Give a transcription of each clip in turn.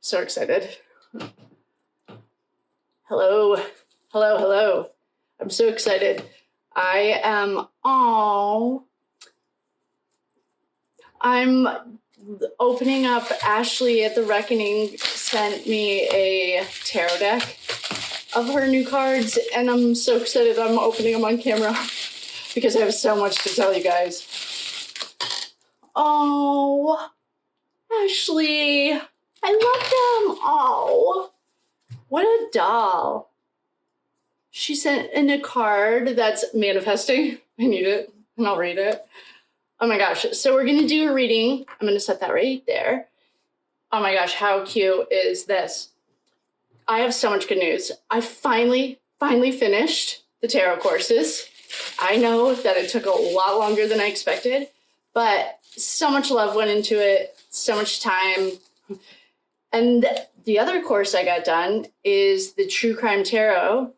So excited. Hello. Hello, hello. I'm so excited. I'm opening up. Ashley at The Reckoning sent me a tarot deck of her new cards, and I'm so excited I'm opening them on camera because I have so much to tell you guys. Oh, Ashley, I love them. Oh, what a doll. She sent in a card that's manifesting. I need it, and I'll read it. Oh my gosh. So we're going to do a reading. I'm going to set that right there. Oh my gosh, how cute is this? I have so much good news. I finally finished the tarot courses. I know that it took a lot longer than I expected, but so much love went into it, so much time. And the other course I got done is the True Crime Tarot.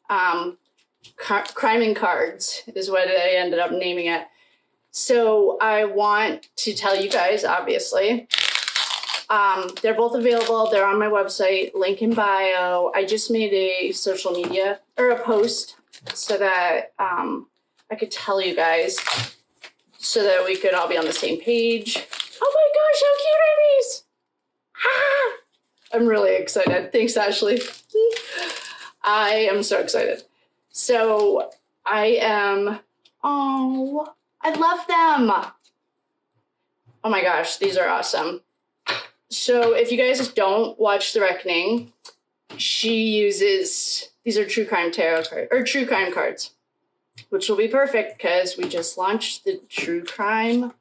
Crime and Cards is what I ended up naming it. So I want to tell you guys, obviously, they're both available. They're on my website, link in bio. I just made a social media or a post so that I could tell you guys so that we could all be on the same page. Oh my gosh, how cute are these? Ah! I'm really excited. Thanks, Ashley. I am so excited. So I love them. Oh my gosh, these are awesome. So if you guys don't watch The Reckoning, these are true crime tarot cards, or true crime cards, which will be perfect because we just launched the true crime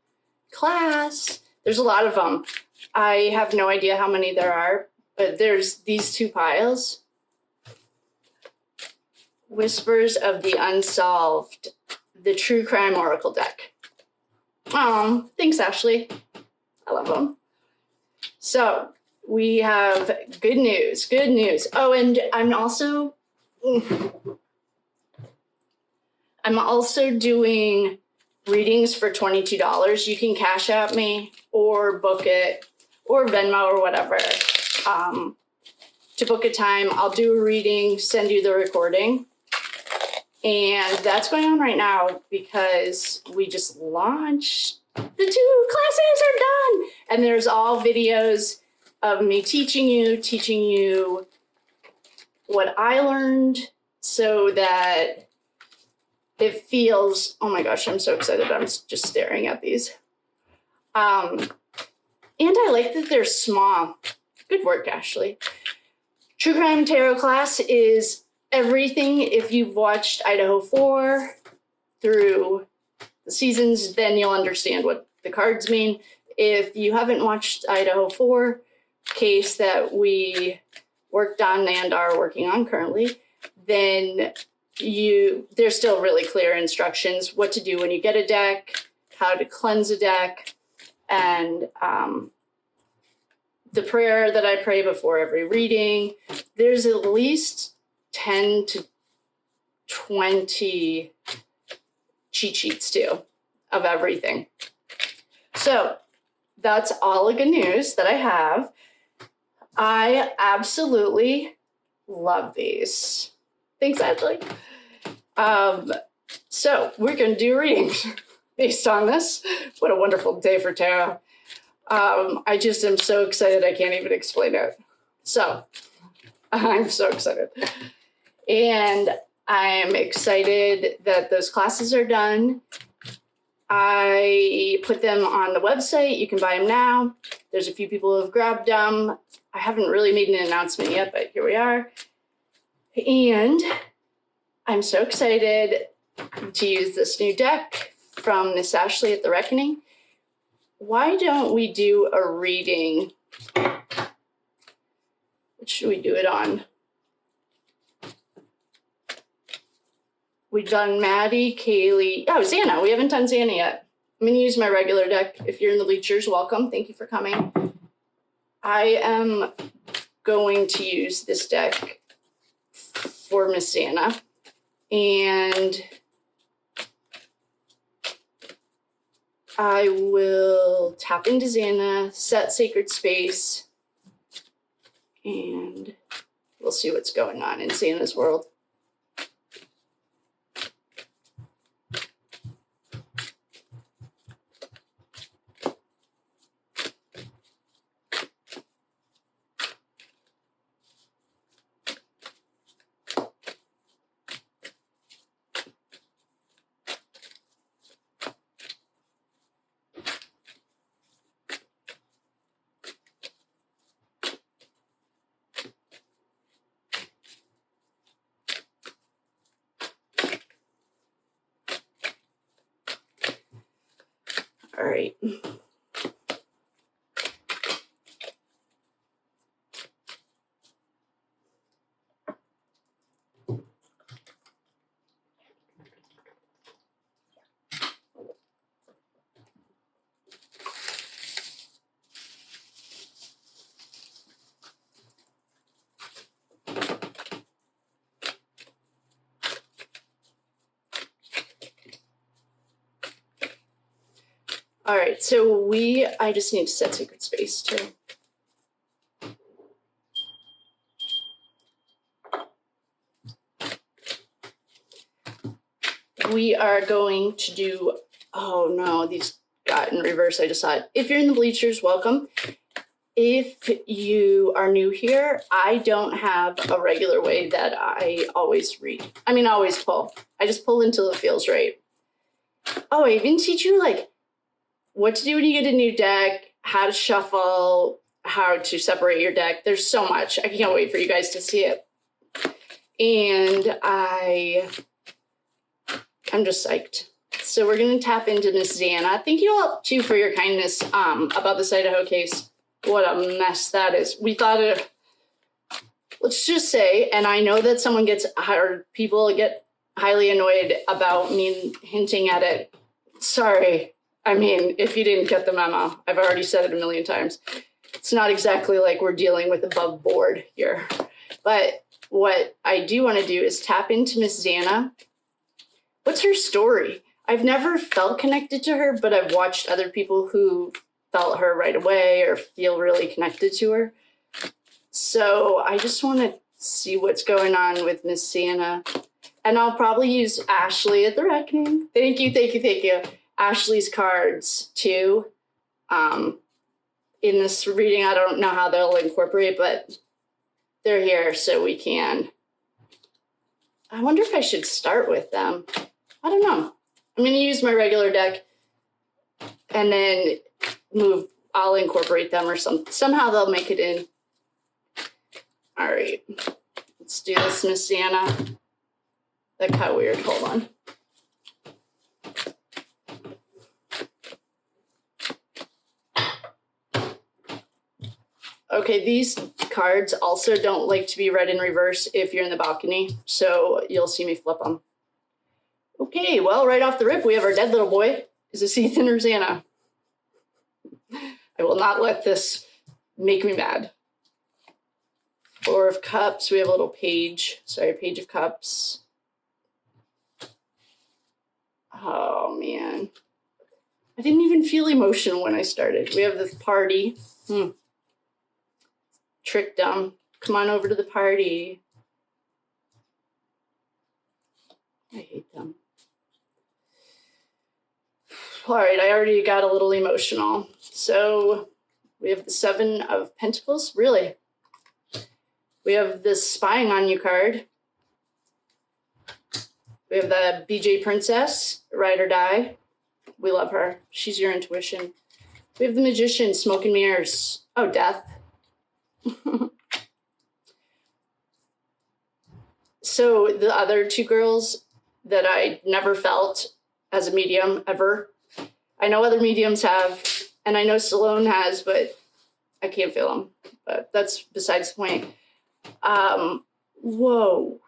class. There's a lot of them. I have no idea how many there are, but there's these two piles. Whispers of the Unsolved, the True Crime Oracle deck. Oh, thanks, Ashley. I love them. So we have good news. Oh, and I'm also doing readings for $22. You can Cash App me or book it or Venmo or whatever. To book a time, I'll do a reading, send you the recording. And that's going on right now because we just launched. The 2 classes are done. And there's all videos of me teaching you what I learned so that it feels, oh my gosh, I'm so excited. I'm just staring at these. And I like that they're small. Good work, Ashley. True Crime Tarot class is everything. If you've watched Idaho 4 through the seasons, then you'll understand what the cards mean. If you haven't watched Idaho 4, case that we worked on and are working on currently, then there's still really clear instructions what to do when you get a deck, how to cleanse a deck, and the prayer that I pray before every reading. There's at least 10 to 20 cheat sheets too of everything. So that's all the good news that I have. I absolutely love these. Thanks, Ashley. So we're going to do readings based on this. What a wonderful day for tarot. I just am so excited I can't even explain it. So I'm so excited. And I'm excited that those classes are done. I put them on the website. You can buy them now. There's a few people who have grabbed them. I haven't really made an announcement yet, but here we are. And I'm so excited to use this new deck from Miss Ashley at The Reckoning. Why don't we do a reading? What should we do it on? We've done Maddie, Kaylee. Oh, Zana. We haven't done Zana yet. I'm going to use my regular deck. If you're in the bleachers, welcome. Thank you for coming. I am going to use this deck for Miss Zana. And I will tap into Zana, set sacred space, And we'll see what's going on in Xana'S world. All right. All right, so I just need to set sacred space too. We are going to do, oh no, these got in reverse, I just saw it. If you're in the bleachers, welcome. If you are new here, I don't have a regular way that I always read. I mean, always pull. I just pull until it feels right. Oh, I even teach you like what to do when you get a new deck, how to shuffle, how to separate your deck. There's so much. I can't wait for you guys to see it. And I'm just psyched. So we're going to tap into Miss Zana. Thank you all, too, for your kindness about this Idaho case. What a mess that is. We thought it, let's just say, and I know that people get highly annoyed about me hinting at it. Sorry. I mean, if you didn't get the memo, I've already said it a million times. It's not exactly like we're dealing with above board here. But what I do want to do is tap into Miss Zana. What's her story? I've never felt connected to her, but I've watched other people who felt her right away or feel really connected to her. So I just want to see what's going on with Miss Zana. And I'll probably use Ashley at the Reckoning. Thank you. Ashley's cards too. In this reading, I don't know how they'll incorporate, but they're here so we can. I wonder if I should start with them. I don't know. I'm going to use my regular deck and then I'll incorporate them or something. Somehow they'll make it in. All right. Let's do this, Miss Zana. That got weird. Hold on. Okay, these cards also don't like to be read in reverse if you're in the balcony, so you'll see me flip them. Okay, well, right off the rip, we have our dead little boy. Is this Ethan or Zana? I will not let this make me mad. Four of Cups, we have a little page. Sorry, Page of Cups. Oh, man. I didn't even feel emotional when I started. We have this party. Tricked them. Come on over to the party. I hate them. All right, I already got a little emotional. So we have the Seven of Pentacles. Really? We have this Spying on You card. We have the BJ Princess, Ride or Die. We love her. She's your intuition. We have the Magician, Smoke and Mirrors. Oh, Death. So the other two girls that I never felt as a medium ever. I know other mediums have, and I know Stallone has, but I can't feel them. But that's besides the point. Whoa.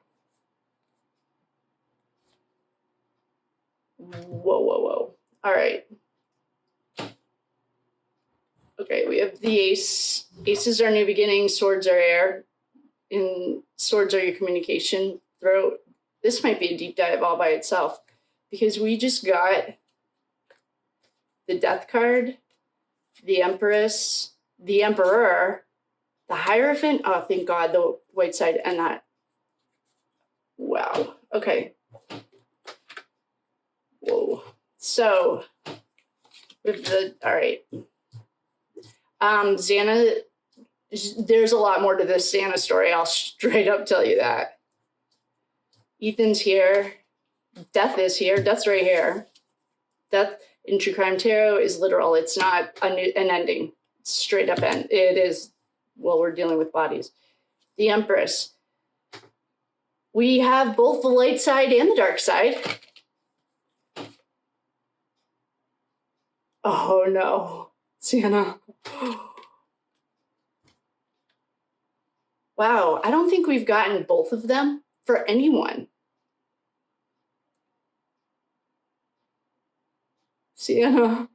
All right. Okay, we have the Ace. Aces are new beginnings, swords are air. And swords are your communication throat. This might be a deep dive all by itself because we just got the Death card, the Empress, the Emperor, The Hierophant, oh, thank God, the white side and that. Wow, okay. Whoa. So, with the, all right. Xana, there's a lot more to this Xana story. I'll straight up tell you that. Ethan's here. Death is here. Death's right here. Death in True Crime Tarot is literal. It's not an ending. It's straight up end. It is, well, we're dealing with bodies. The Empress. We have both the light side and the dark side. Oh no, Zana. Wow, I don't think we've gotten both of them for anyone. Zana.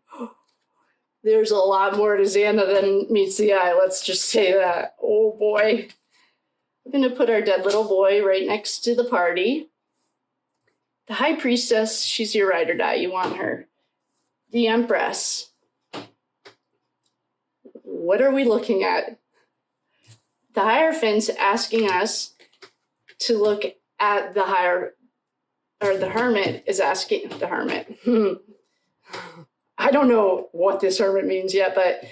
There's a lot more to Zana than meets the eye, let's just say that. Oh boy. I'm gonna put our dead little boy right next to the party. The High Priestess, she's your ride or die, you want her. The Empress. What are we looking at? The Hierophant's asking us to look at the the Hermit is asking, the Hermit. I don't know what this Hermit means yet, but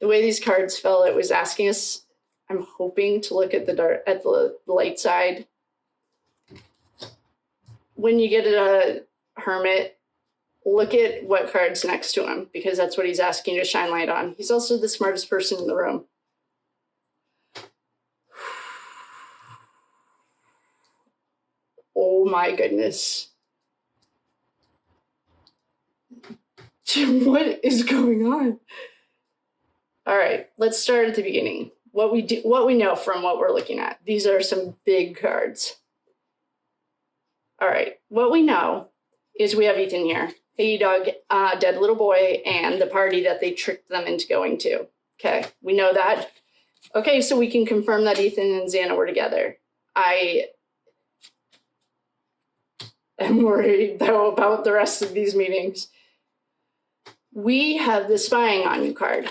the way these cards fell, it was asking us, I'm hoping to look at the light side. When you get a Hermit, look at what card's next to him, because that's what he's asking you to shine light on. He's also the smartest person in the room. Oh my goodness. What is going on? All right, let's start at the beginning. What we know from what we're looking at. These are some big cards. All right, what we know is we have Ethan here. Hey dog, dead little boy, and the party that they tricked them into going to. Okay, we know that. Okay, so we can confirm that Ethan and Xana were together. I am worried though about the rest of these meetings. We have the spying on you card.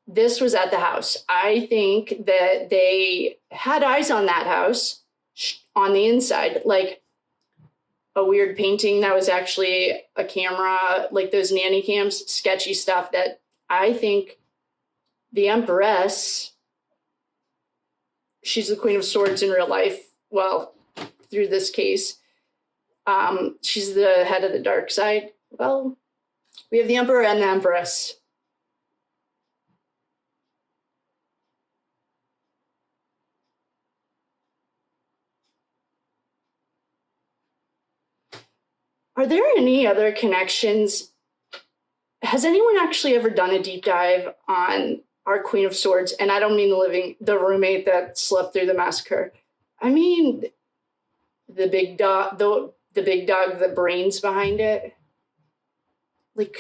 This was at the house. I think that they had eyes on that house on the inside, like a weird painting that was actually a camera, like those nanny cams, sketchy stuff that I think the Empress, she's the Queen of Swords in real life. Well, through this case, she's the head of the dark side. Well, we have the Emperor and the Empress. Are there any other connections? Has anyone actually ever done a deep dive on our Queen of Swords? And I don't mean the roommate that slept through the massacre. I mean the big dog, the big dog, the brains behind it. Like,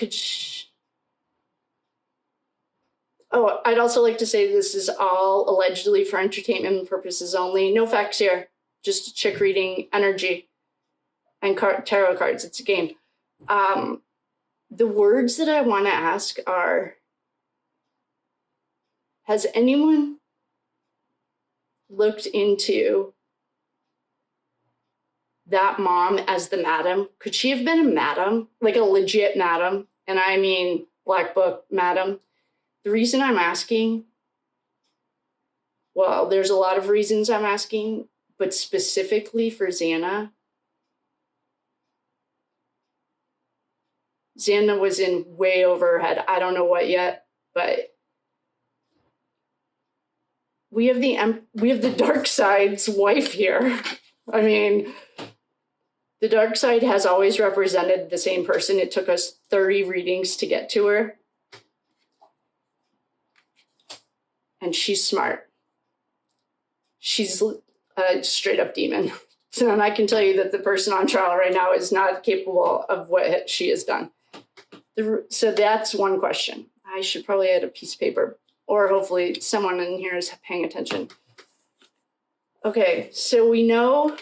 Oh, I'd also like to say this is all allegedly for entertainment purposes only. No facts here. Just a chick reading energy and tarot cards. It's a game. The words that I want to ask are, has anyone looked into that mom as the madam? Could she have been a madam? Like a legit madam? And I mean Black Book madam. The reason I'm asking, well, there's a lot of reasons I'm asking, but specifically for Xana, Xana was in way over her head. I don't know what yet, but we have the dark side's wife here. I mean, the dark side has always represented the same person. It took us 30 readings to get to her. And she's smart. She's a straight up demon. So, and I can tell you that the person on trial right now is not capable of what she has done. So that's one question. I should probably add a piece of paper, or hopefully someone in here is paying attention. Okay, so we know,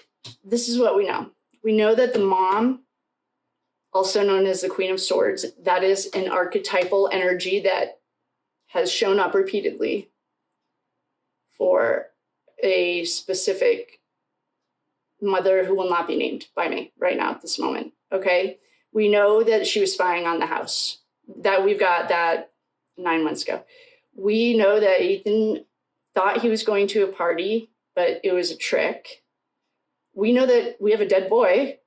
this is what we know. We know that the mom, also known as the Queen of Swords, that is an archetypal energy that has shown up repeatedly for a specific mother who will not be named by me right now at this moment, okay? We know that she was spying on the house. That we've got that 9 months ago. We know that Ethan thought he was going to a party, but it was a trick. We know that we have a dead boy,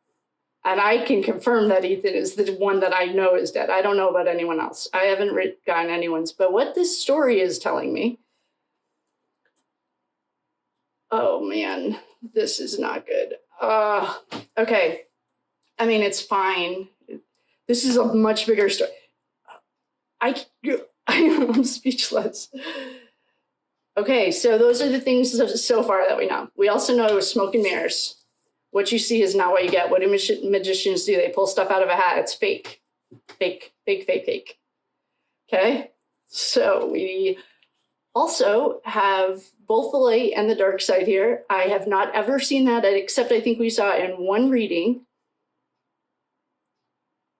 and I can confirm that Ethan is the one that I know is dead. I don't know about anyone else. I haven't gotten anyone's, but what this story is telling me, oh man, this is not good. Okay. I mean, it's fine. This is a much bigger story. I'm speechless. Okay, so those are the things so far that we know. We also know it was smoke and mirrors. What you see is not what you get. What do magicians do? They pull stuff out of a hat. It's fake. Fake, fake, fake, fake. Okay? So we also have both the light and the dark side here. I have not ever seen that, except I think we saw it in one reading.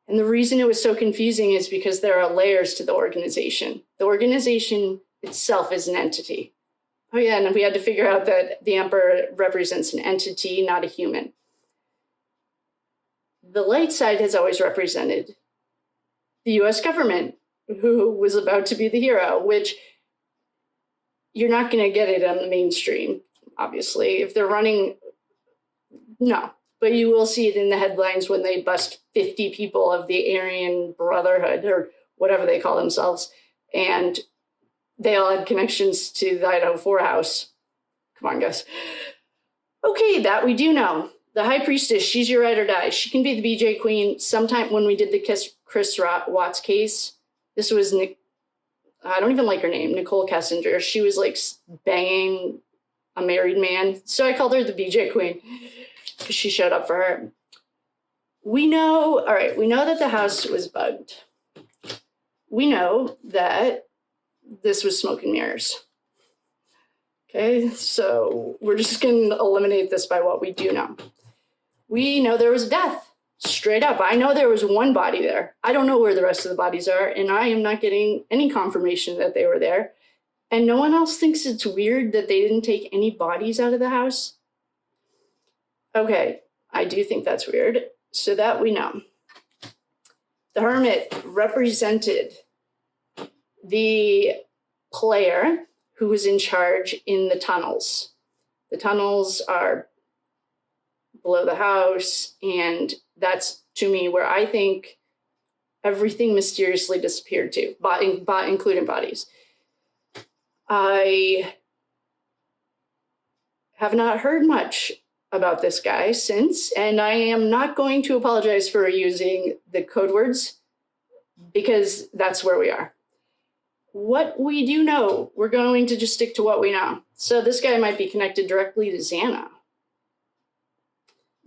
And the reason it was so confusing is because there are layers to the organization. The organization itself is an entity. Oh yeah, and we had to figure out that the emperor represents an entity, not a human. The light side has always represented the US government, who was about to be the hero, which you're not going to get it on the mainstream, obviously. If they're running, no. But you will see it in the headlines when they bust 50 people of the Aryan Brotherhood, or whatever they call themselves, and they all had connections to the Idaho 4 house. Come on, guys. Okay, that we do know. The High Priestess, she's your ride or die. She can be the BJ Queen. Sometime when we did the Chris Watts case, this was I don't even like her name, Nicole Kessinger. She was like banging a married man. So I called her the BJ Queen because she showed up for her. We know, all right, we know that the house was bugged. We know that this was smoke and mirrors. Okay, so we're just going to eliminate this by what we do know. We know there was death, straight up. I know there was one body there. I don't know where the rest of the bodies are, and I am not getting any confirmation that they were there. And no one else thinks it's weird that they didn't take any bodies out of the house. Okay, I do think that's weird, so that we know. The Hermit represented the player who was in charge in the tunnels. The tunnels are below the house, and that's, to me, where I think everything mysteriously disappeared to, including bodies. I have not heard much about this guy since, and I am not going to apologize for using the code words because that's where we are. What we do know, we're going to just stick to what we know. So this guy might be connected directly to Xana.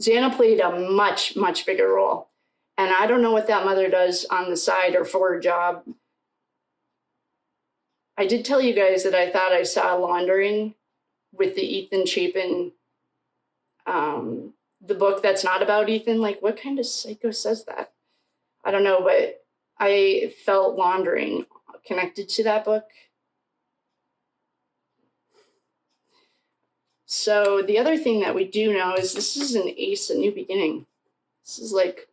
Xana played a much, much bigger role. And I don't know what that mother does on the side or for a job. I did tell you guys that I thought I saw laundering with the Ethan Chapin, the book that's not about Ethan. Like, what kind of psycho says that? I don't know, but I felt laundering connected to that book. So the other thing that we do know is this is an ace, a new beginning. This is like,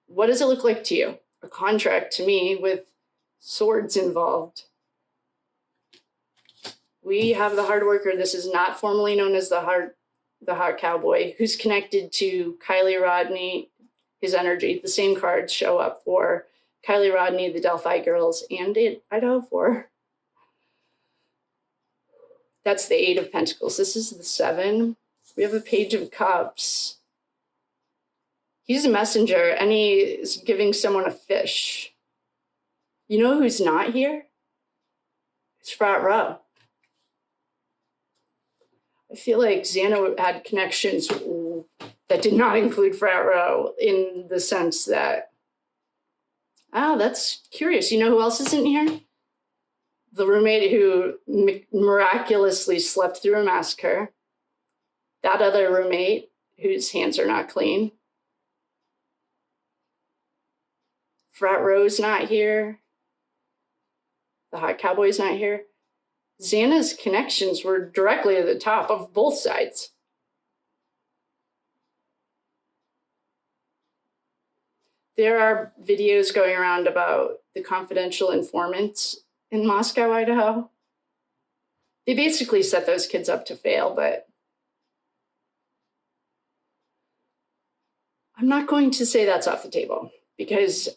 what does it look like to you? A contract to me with swords involved. We have the hard worker. This is not formally known as the hot cowboy, who's connected to Kylie Rodney, his energy. The same cards show up for Kylie Rodney, the Delphi girls, and Idaho 4. That's the 8 of Pentacles. This is the 7. We have a Page of Cups. He's a messenger, and he is giving someone a fish. You know who's not here? It's Frat Row. I feel like Zana had connections that did not include Frat Row in the sense that, oh, that's curious. You know who else isn't here? The roommate who miraculously slept through a massacre. That other roommate whose hands are not clean. Frat Row's not here. The hot cowboy's not here. Xana'S connections were directly at the top of both sides. There are videos going around about the confidential informants in Moscow, Idaho. They basically set those kids up to fail, but I'm not going to say that's off the table because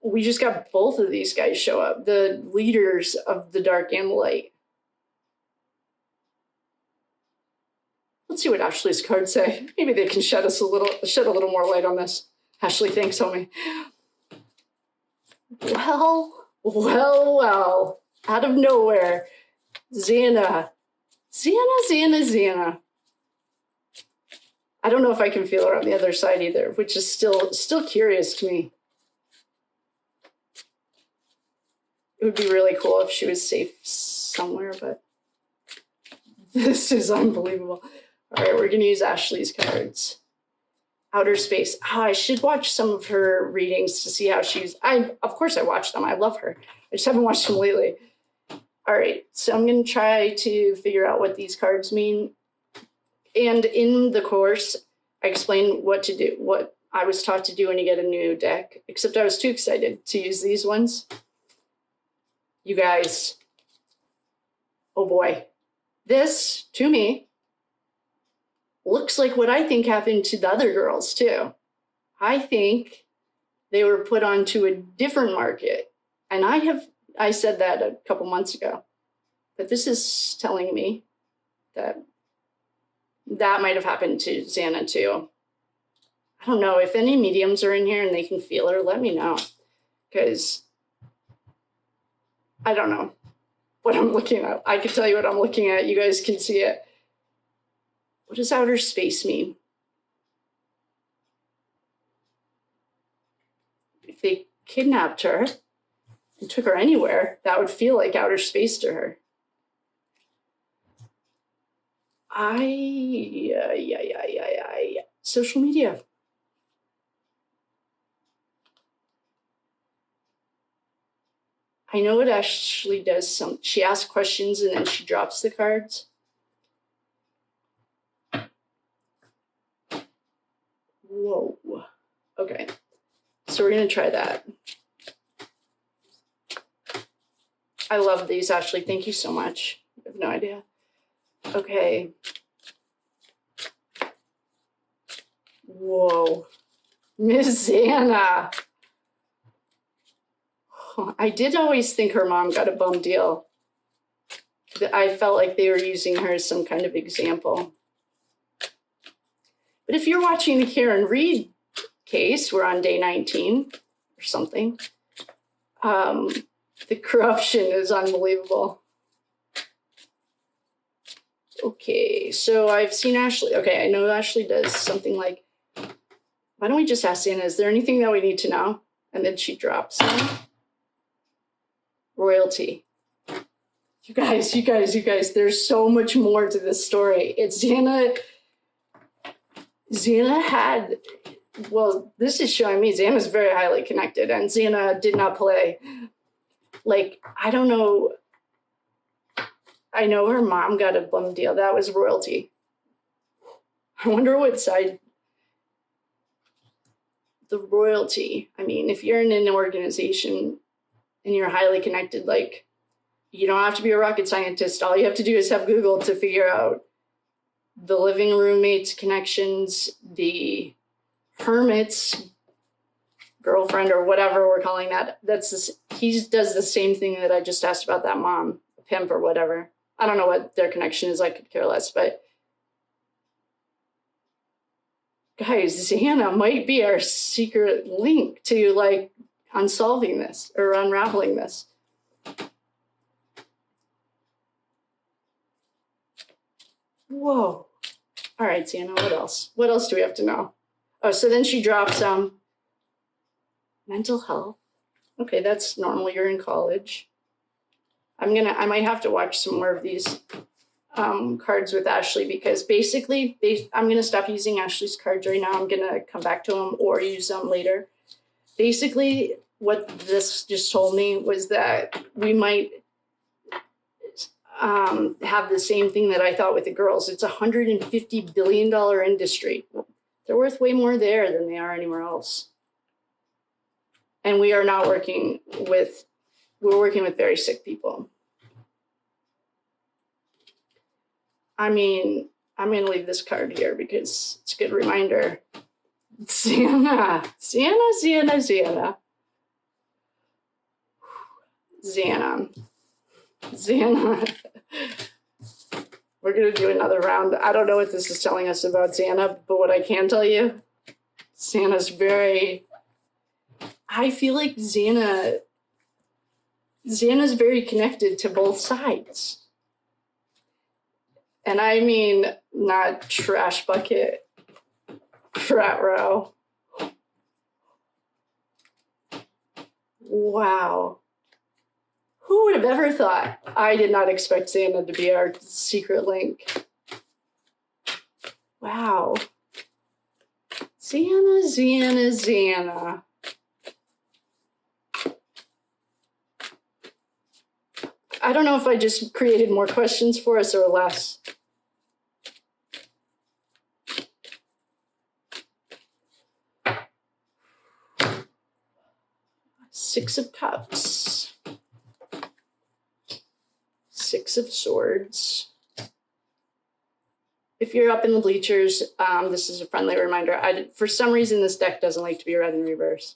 we just got both of these guys show up, the leaders of the dark and the light. Let's see what Ashley's cards say. Maybe they can shed a little more light on this. Ashley, thanks, homie. Well. Out of nowhere, Zana. I don't know if I can feel her on the other side either, which is still curious to me. It would be really cool if she was safe somewhere, but this is unbelievable. All right, we're going to use Ashley's cards. Outer space. Oh, I should watch some of her readings to see how she's... Of course I watch them. I love her. I just haven't watched them lately. All right, so I'm going to try to figure out what these cards mean. And in the course, I explain what to do, what I was taught to do when you get a new deck, except I was too excited to use these ones. You guys, oh boy. This, to me, looks like what I think happened to the other girls, too. I think they were put onto a different market. And I said that a couple months ago. But this is telling me that might have happened to Zana, too. I don't know. If any mediums are in here and they can feel her, let me know. Because I don't know what I'm looking at. I can tell you what I'm looking at. You guys can see it. What does outer space mean? If they kidnapped her and took her anywhere, that would feel like outer space to her. Social media. I know what Ashley does. She asks questions and then she drops the cards. Whoa. Okay. So we're going to try that. I love these, Ashley. Thank you so much. I have no idea. Okay. Whoa. Miss Zana. I did always think her mom got a bum deal. I felt like they were using her as some kind of example. But if you're watching the Karen Reed case, we're on day 19 or something. The corruption is unbelievable. Okay, so I've seen Ashley. Okay, I know Ashley does something like, why don't we just ask Zana, is there anything that we need to know? And then she drops them. Royalty. You guys, there's so much more to this story. It's Zana had, well, this is showing me Xana's very highly connected and Zana did not play. Like, I don't know. I know her mom got a bum deal. That was royalty. I wonder what side. The royalty. I mean, if you're in an organization and you're highly connected, like, you don't have to be a rocket scientist. All you have to do is have Google to figure out the living roommates connections, the hermit's girlfriend or whatever we're calling that. He does the same thing that I just asked about that mom, pimp or whatever. I don't know what their connection is. I could care less, but guys, Zana might be our secret link to like unsolving this or unraveling this. Whoa. All right, Zana, what else? What else do we have to know? Oh, so then she drops mental health. Okay, that's normal. You're in college. I might have to watch some more of these cards with Ashley because basically I'm going to stop using Ashley's cards right now. I'm going to come back to them or use them later. Basically, what this just told me was that we might, have the same thing that I thought with the girls. It's $150 billion industry. They're worth way more there than they are anywhere else. And we are not working with, we're working with very sick people. I mean, I'm going to leave this card here because it's a good reminder. Zana. We're going to do another round. I don't know what this is telling us about Zana, but what I can tell you, Zana's very... I feel like Xana's very connected to both sides. And I mean, not trash bucket, frat row. Wow. Who would have ever thought? I did not expect Zana to be our secret link. Wow. Zana. I don't know if I just created more questions for us or less. Six of Cups. Six of Swords. If you're up in the bleachers, this is a friendly reminder. For some reason, this deck doesn't like to be read in reverse.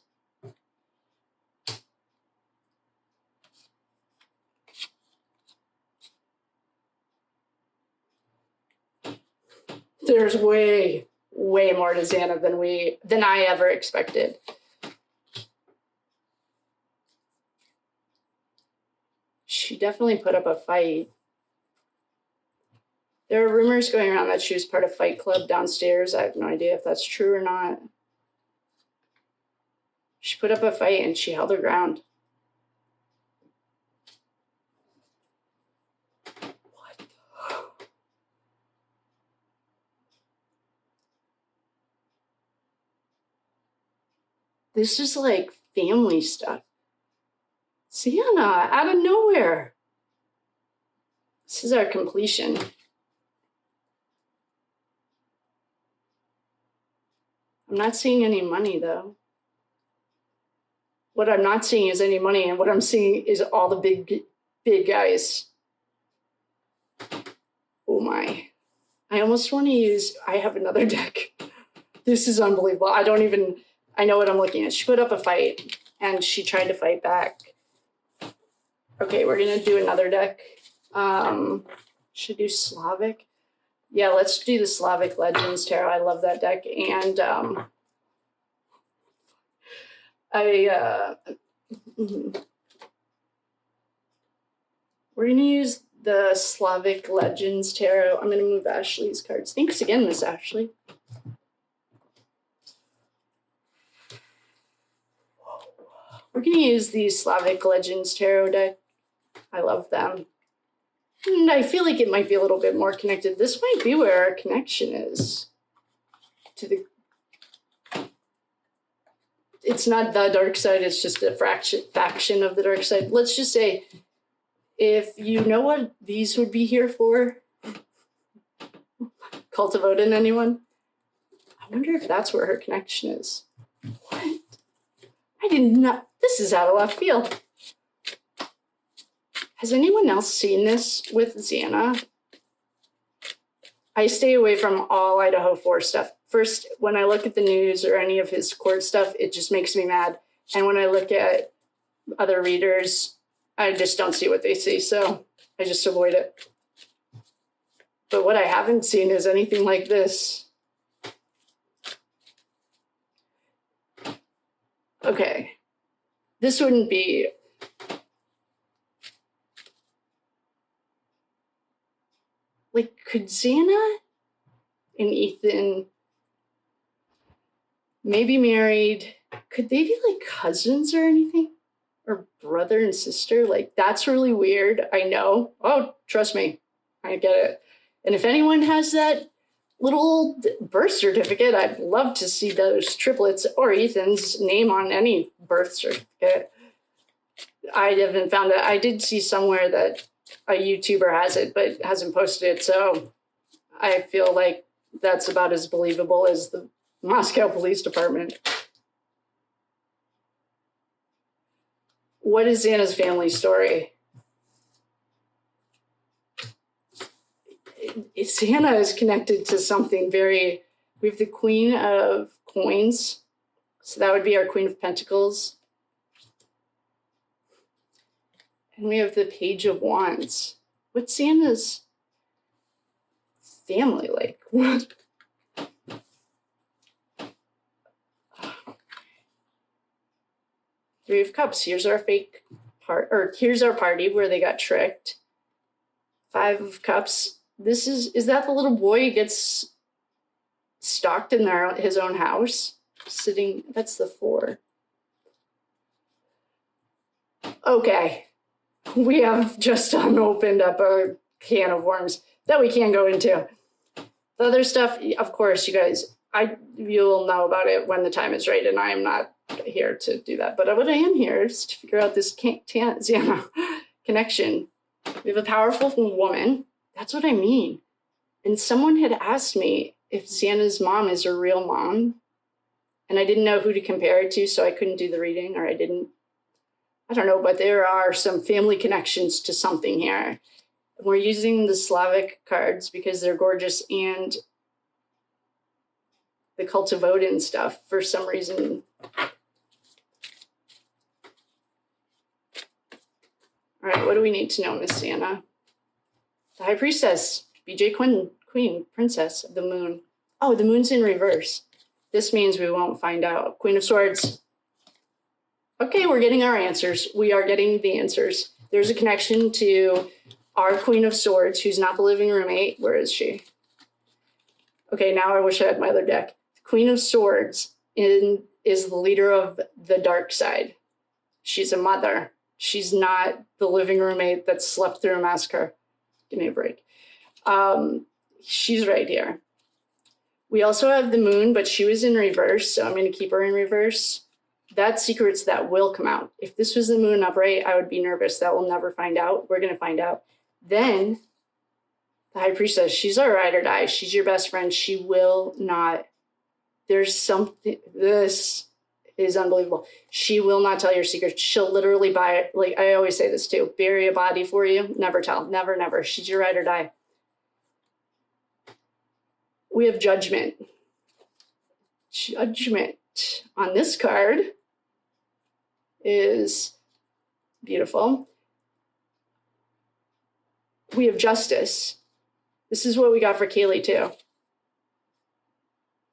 There's way more to Xana than I ever expected. She definitely put up a fight. There are rumors going around that she was part of Fight Club downstairs. I have no idea if that's true or not. She put up a fight and she held her ground. This is like family stuff. Zana, out of nowhere. This is our completion. I'm not seeing any money, though. What I'm not seeing is any money, and what I'm seeing is all the big guys. Oh my. I almost want to use, I have another deck. This is unbelievable. I know what I'm looking at. She put up a fight, and she tried to fight back. Okay, we're going to do another deck. Should do Slavic. Yeah, let's do the Slavic Legends Tarot. I love that deck. And we're going to use the Slavic Legends Tarot. I'm going to move Ashley's cards. Thanks again, Miss Ashley. We're going to use the Slavic Legends Tarot deck. I love them. And I feel like it might be a little bit more connected. This might be where our connection is to the... It's not the dark side, it's just a faction of the dark side. Let's just say, if you know what these would be here for, Cult of Odin, anyone? I wonder if that's where her connection is. What? I did not... This is out of left field. Has anyone else seen this with Zana? I stay away from all Idaho 4 stuff. First, when I look at the news or any of his court stuff, it just makes me mad. And when I look at other readers, I just don't see what they see, so I just avoid it. But what I haven't seen is anything like this. Okay. This wouldn't be... Like, could Zana and Ethan maybe married? Could they be like cousins or anything? Or brother and sister? Like, that's really weird. I know. Oh, trust me. I get it. And if anyone has that little birth certificate, I'd love to see those triplets or Ethan's name on any birth certificate. I haven't found it. I did see somewhere that a YouTuber has it, but hasn't posted it. So I feel like that's about as believable as the Moscow Police Department. What is Xana's family story? Xana is connected to something very, we have the Queen of Coins. So that would be our Queen of Pentacles. And we have the Page of Wands. What's Xana's family like? Three of Cups. Here's our fake part, or here's our party where they got tricked. Five of Cups. This is that the little boy who gets stalked in his own house? Sitting, that's the 4. Okay. We have just unopened up a can of worms that we can't go into. The other stuff, of course, you guys, you'll know about it when the time is right, and I am not here to do that. But what I am here is to figure out this Xana connection. We have a powerful woman. That's what I mean. And someone had asked me if Xana's mom is her real mom, and I didn't know who to compare it to, so I couldn't do the reading, or I don't know, but there are some family connections to something here. We're using the Slavic cards because they're gorgeous, and the Cult of Odin stuff for some reason. All right, what do we need to know, Miss Xana? The High Priestess, BJ Queen, Princess of the Moon. Oh, the moon's in reverse. This means we won't find out. Queen of Swords. Okay, we're getting our answers. We are getting the answers. There's a connection to our Queen of Swords, who's not the living roommate. Where is she? Okay, now I wish I had my other deck. Queen of Swords is the leader of the dark side. She's a mother. She's not the living roommate that slept through a massacre. Give me a break. She's right here. We also have the moon, but she was in reverse, so I'm going to keep her in reverse. That's secrets that will come out. If this was the moon upright, I would be nervous. That we'll never find out. We're going to find out. Then the High Priestess, she's our ride or die. She's your best friend. She will not. There's something. This is unbelievable. She will not tell your secrets. She'll literally buy it. Like I always say this too. Bury a body for you. Never tell. Never, never. She's your ride or die. We have Judgment. Judgment on this card is beautiful. We have Justice. This is what we got for Kaylee too.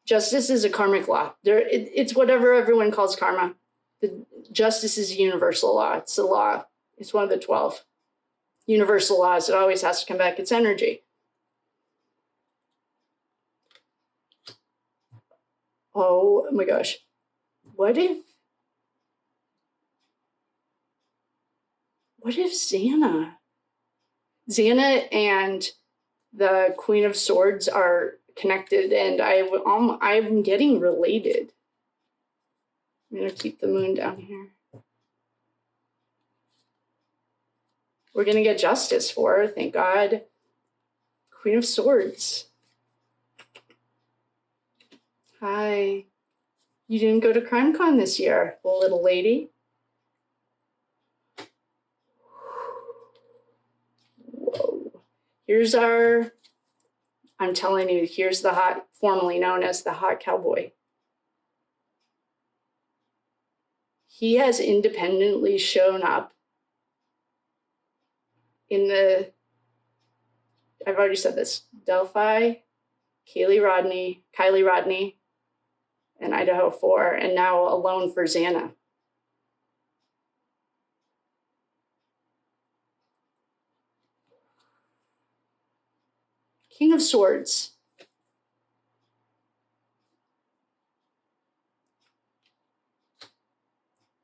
Justice is a karmic law. It's whatever everyone calls karma. The justice is a universal law. It's a law. It's one of the 12 universal laws. It always has to come back. It's energy. Oh my gosh. What if Xana and the Queen of Swords are connected, and I'm getting related. I'm going to keep the moon down here. We're going to get justice for her, thank God. Queen of Swords. Hi. You didn't go to CrimeCon this year, little lady. Whoa. Here's our, I'm telling you, here's the hot, formerly known as the hot cowboy. He has independently shown up in the, I've already said this, Delphi, Kylie Rodney, and Idaho 4, and now alone for Xana. King of Swords.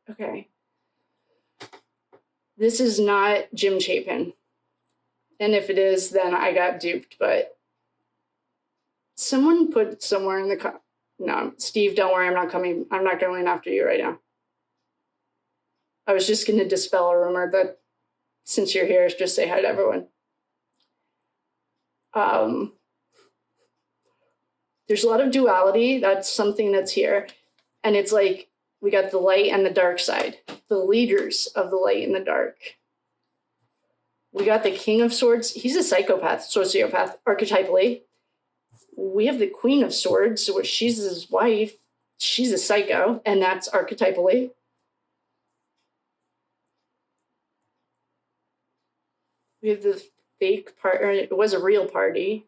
Okay. This is not Jim Chapin. And if it is, then I got duped, but someone put somewhere in the no, Steve, don't worry, I'm not going after you right now. I was just going to dispel a rumor that since you're here, just say hi to everyone. There's a lot of duality. That's something that's here. And it's like we got the light and the dark side, the leaders of the light and the dark. We got the King of Swords. He's a psychopath, sociopath, archetypally. We have the Queen of Swords, which she's his wife. She's a psycho, and that's archetypally. We have the fake part, or it was a real party.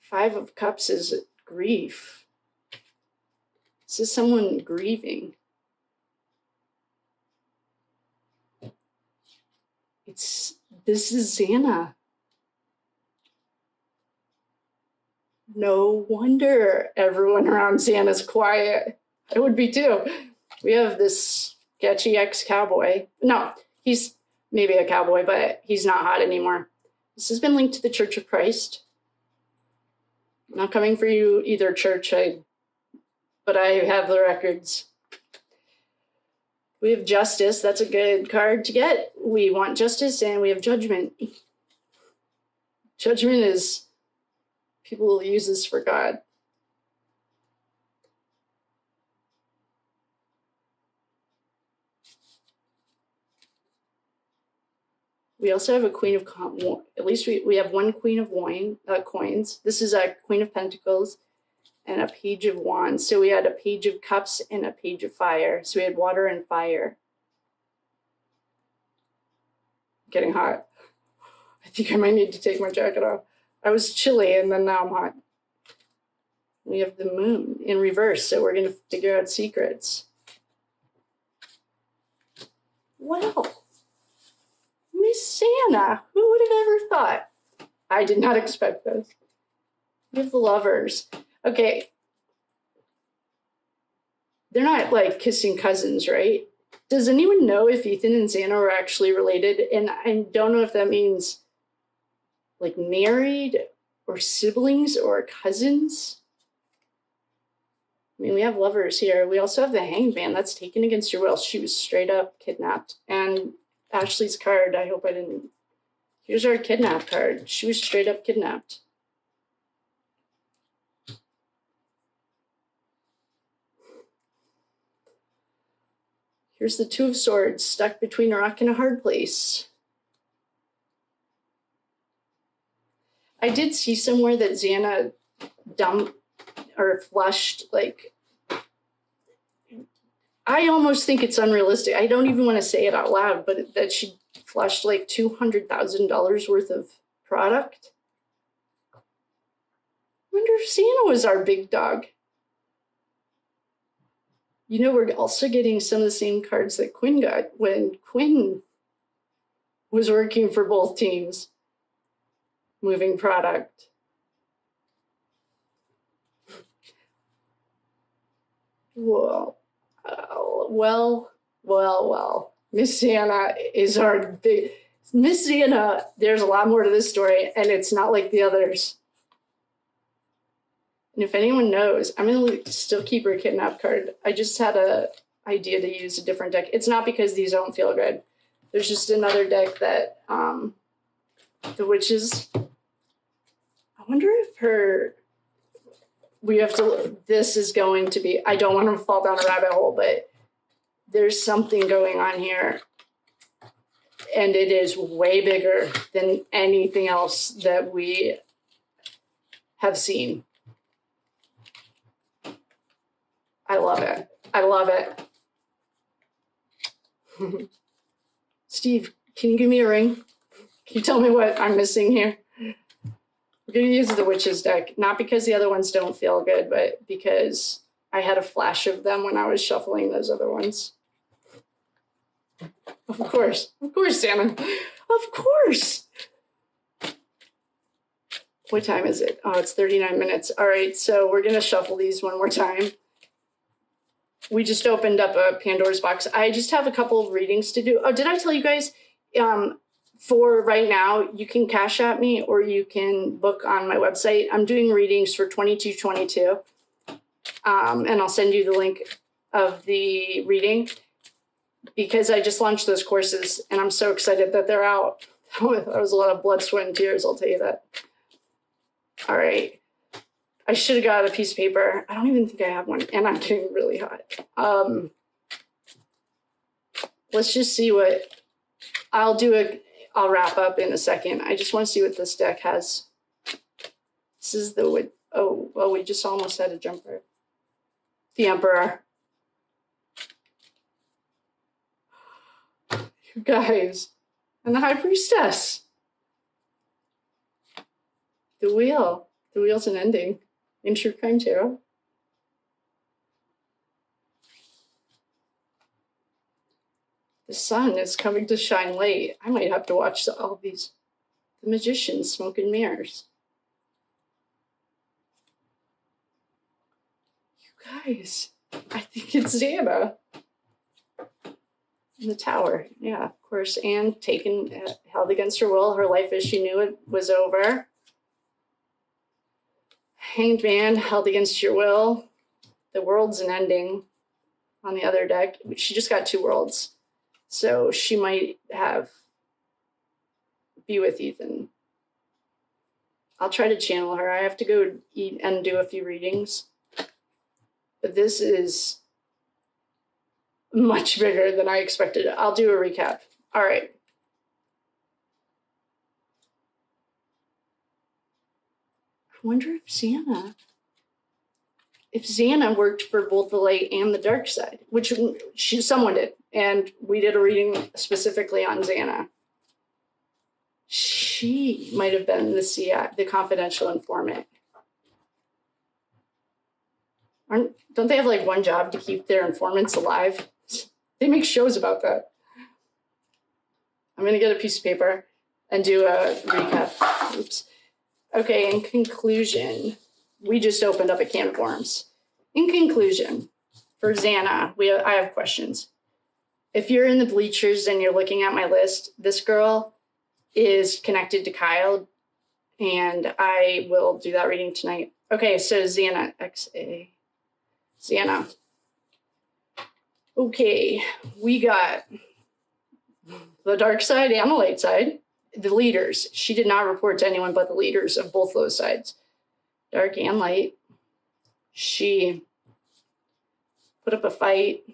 5 of Cups is grief. This is someone grieving. This is Zana. No wonder everyone around Xana'S quiet. I would be too. We have this sketchy ex-cowboy. No, he's maybe a cowboy, but he's not hot anymore. This has been linked to the Church of Christ. I'm not coming for you either, church, but I have the records. We have Justice. That's a good card to get. We want justice, and we have Judgment. Judgment is people will use this for God. We also have a Queen of at least we have one Queen of coins. This is a Queen of Pentacles and a Page of Wands. So we had a Page of Cups and a Page of Fire. So we had water and fire. Getting hot. I think I might need to take my jacket off. I was chilly and then now I'm hot. We have the Moon in reverse, so we're going to figure out secrets. Wow. Miss Zana, who would have ever thought? I did not expect this. We have the Lovers. Okay. They're not like kissing cousins, right? Does anyone know if Ethan and Zana are actually related? And I don't know if that means like married or siblings or cousins. I mean, we have Lovers here. We also have the Hanged Man. That's taken against your will. She was straight up kidnapped. And Ashley's card, I hope I didn't. Here's our kidnap card. She was straight up kidnapped. Here's the Two of Swords, stuck between a rock and a hard place. I did see somewhere that Zana dumped or flushed, like, I almost think it's unrealistic. I don't even want to say it out loud, but that she flushed like $200,000 worth of product. I wonder if Zana was our big dog. You know, we're also getting some of the same cards that Quinn got when Quinn was working for both teams, moving product. Whoa. Well. Miss Zana is our big... Miss Zana, there's a lot more to this story, and it's not like the others. And if anyone knows, I'm going to still keep her kidnap card. I just had an idea to use a different deck. It's not because these don't feel good. There's just another deck that the Witches... I wonder if her... We have to... This is going to be... I don't want to fall down a rabbit hole, but there's something going on here. And it is way bigger than anything else that we have seen. I love it. I love it. Steve, can you give me a ring? Can you tell me what I'm missing here? We're going to use the Witches deck, not because the other ones don't feel good, but because I had a flash of them when I was shuffling those other ones. Of course, Zana. Of course. What time is it? Oh, it's 39 minutes. All right, so we're going to shuffle these one more time. We just opened up a Pandora's box. I just have a couple of readings to do. Oh, did I tell you guys, for right now, you can Cash App me or you can book on my website. I'm doing readings for $22.22. And I'll send you the link of the reading. because I just launched those courses and I'm so excited that they're out. That was a lot of blood, sweat, and tears, I'll tell you that. All right. I should have got a piece of paper. I don't even think I have one, and I'm getting really hot. Let's just see what I'll wrap up in a second. I just want to see what this deck has. This is the, we just almost had a jumper. The Emperor. You guys. And the High Priestess. The Wheel. The Wheel's an ending in True Crime Tarot. The sun is coming to shine late. I might have to watch all these. The Magician, Smoke and Mirrors. You guys, I think it's Zana. In the Tower, yeah, of course. And held against her will. Her life as she knew it was over. Hanged Man, held against your will. The World's an ending on the other deck. She just got 2 worlds. So she might be with Ethan. I'll try to channel her. I have to go eat and do a few readings. But this is much bigger than I expected. I'll do a recap. All right. I wonder if Zana worked for both the light and the dark side, which someone did. And we did a reading specifically on Zana. She might have been the confidential informant. Don't they have like one job to keep their informants alive? They make shows about that. I'm going to get a piece of paper and do a recap. Oops. Okay, in conclusion, we just opened up a can of worms. In conclusion, for Zana, I have questions. If you're in the bleachers and you're looking at my list, this girl is connected to Kyle, and I will do that reading tonight. Okay, so Zana, XA. Zana. Okay, we got the dark side and the light side. The leaders. She did not report to anyone but the leaders of both those sides. Dark and light. She put up a fight.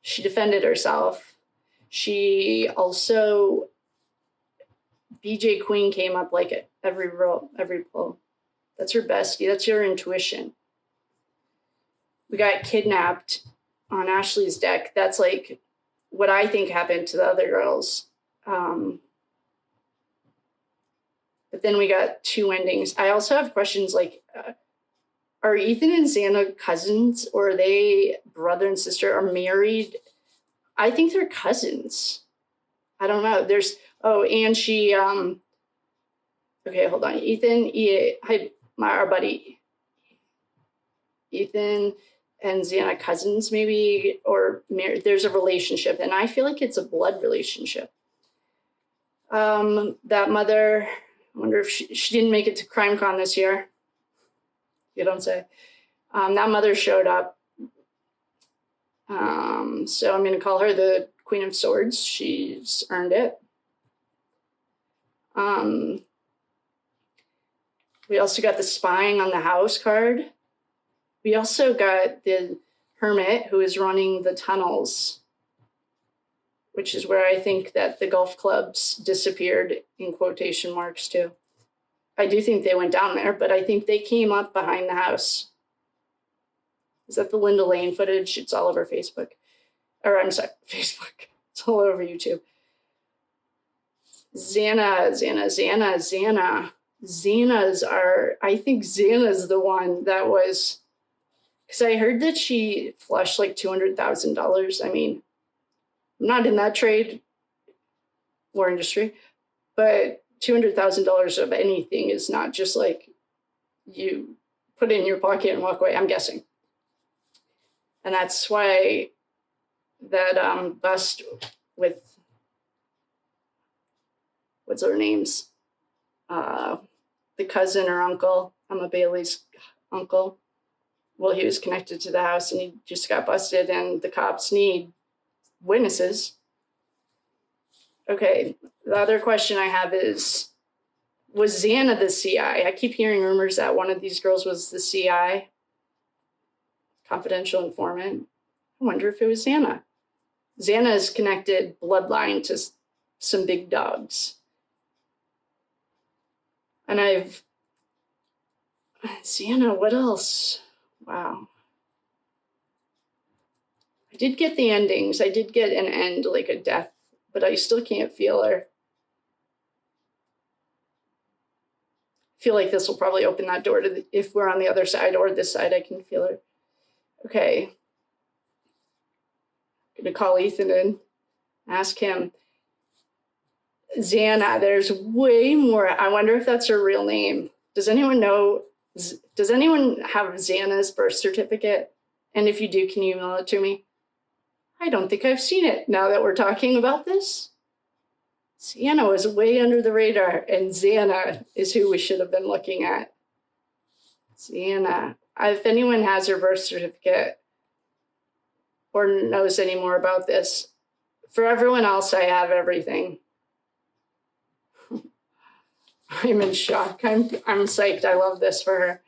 She defended herself. She also, BJ Queen came up like at every pull. That's her bestie. That's your intuition. We got kidnapped on Ashley's deck. That's like what I think happened to the other girls. But then we got 2 endings. I also have questions like, are Ethan and Zana cousins, or are they brother and sister, or married? I think they're cousins. I don't know. And she, okay, hold on. Ethan, our buddy. Ethan and Zana cousins maybe, or married. There's a relationship, and I feel like it's a blood relationship. That mother, I wonder if she didn't make it to CrimeCon this year. You don't say. That mother showed up. So I'm going to call her the Queen of Swords. She's earned it. We also got the spying on the house card. We also got the Hermit, who is running the tunnels, which is where I think that the golf clubs disappeared, in quotation marks, too. I do think they went down there, but I think they came up behind the house. Is that the Linda Lane footage? It's all over Facebook. Or I'm sorry, Facebook. It's all over YouTube. Xana'S I think Xana's the one that was, because I heard that she flushed like $200,000. I mean, I'm not in that trade or industry, but $200,000 of anything is not just like you put it in your pocket and walk away, I'm guessing. And that's why that bust with, what's their names? The cousin or uncle, Emma Bailey's uncle. Well, he was connected to the house and he just got busted, and the cops need witnesses. Okay, the other question I have is, was Zana the CI? I keep hearing rumors that one of these girls was the CI, confidential informant. I wonder if it was Zana. Xana is connected bloodline to some big dogs. And Zana, what else? Wow. I did get the endings. I did get an end, like a death, but I still can't feel her. I feel like this will probably open that door to if we're on the other side or this side, I can feel her. Okay. I'm gonna call Ethan and ask him. Zana, there's way more. I wonder if that's her real name. Does anyone know? Does anyone have Xana'S birth certificate? And if you do, can you email it to me? I don't think I've seen it now that we're talking about this. Zana was way under the radar, and Zana is who we should have been looking at. Zana. If anyone has her birth certificate or knows any more about this, for everyone else, I have everything. I'm in shock. I'm psyched. I love this for her.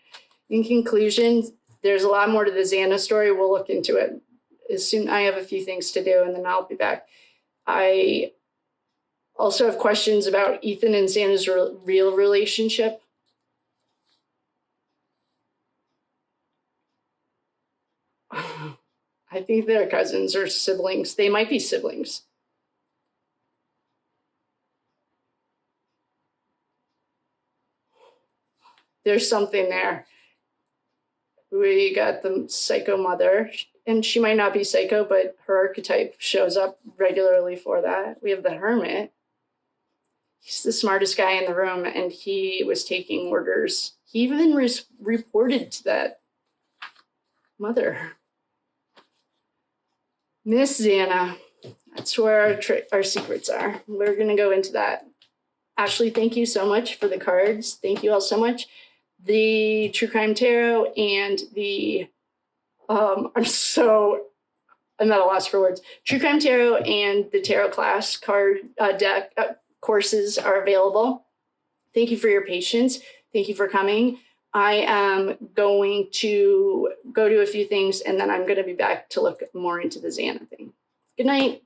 In conclusion, there's a lot more to the Zana story. We'll look into it. I have a few things to do, and then I'll be back. I also have questions about Ethan and Xana's real relationship. I think they're cousins or siblings. They might be siblings. There's something there. We got the psycho mother, and she might not be psycho, but her archetype shows up regularly for that. We have the hermit. He's the smartest guy in the room, and he was taking orders. He even reported to that mother. Miss Zana, that's where our secrets are. We're going to go into that. Ashley, thank you so much for the cards. Thank you all so much. The True Crime Tarot and the, I'm at a loss for words. True Crime Tarot and the Tarot class card deck courses are available. Thank you for your patience. Thank you for coming. I am going to go do a few things, and then I'm going to be back to look more into the Zana thing. Good night.